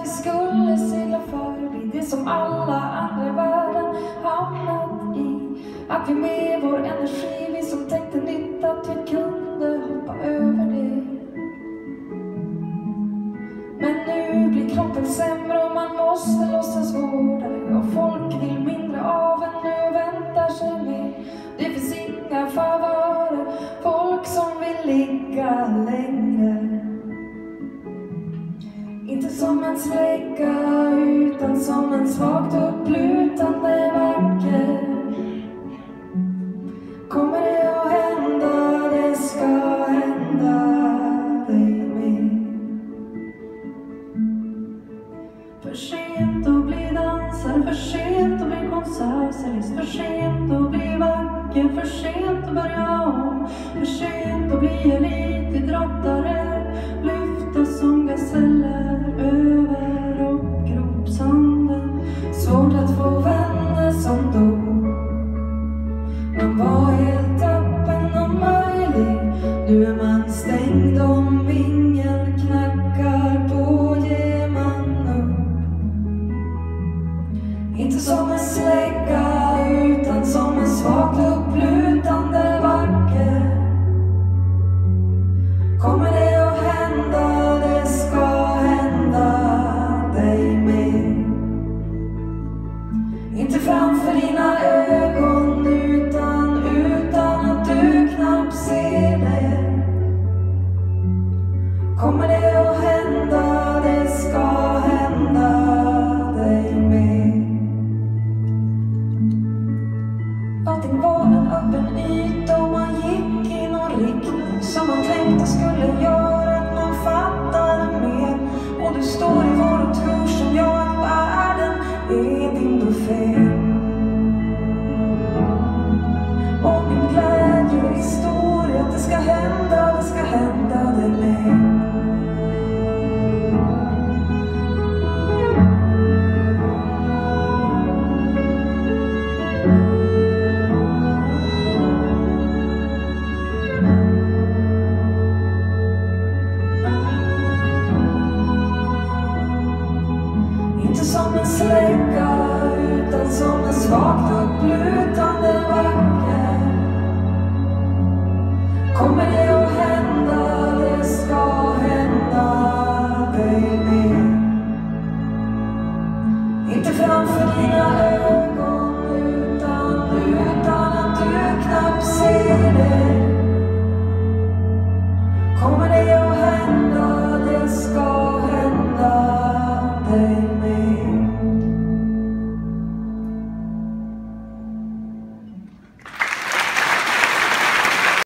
vi skulle segla förbi det som alla andra i världen hamnat i. Att vi med vår energi, vi som tänkte nytt, att vi kunde hoppa över det. Men nu blir kroppen sämre och man måste låtsas vårdare. Och folk vill mindre av en nu och väntar sig mer. Det finns inga favörer, folk som vill ligga längre. Inte som en släcka utan som en svagt upplutande vacker. Kommer det att hända, det ska hända dig med. För sent att bli dansare, för sent att bli konsertcellist, för sent att bli vacker, för sent att börja om, för sent att bli elitidrottare, lyfta som gaseller över rockgropsanden. Svårt att få vänner som då. Man var helt öppen och möjlig, nu är man stängd om ingen knackar på, ger man upp. Inte som en släcka utan som en svagt upplutande vacker. Kommer det att hända, det ska hända dig med. Inte framför dina ögon utan att du knappt ser det. Kommer det att hända, det ska hända dig med. Allting var en öppen yta och man gick i någon riktning som man tänkte skulle göra att man fattade mer. Och du står i vår och tror som jag att världen är din buffé. Och min glädje är historia, att det ska hända dig med. Inte som en släcka utan som en svagt upplutande vacker. Kommer det att hända, det ska hända dig med. Inte framför dina ögon utan att du knappt ser det. Kommer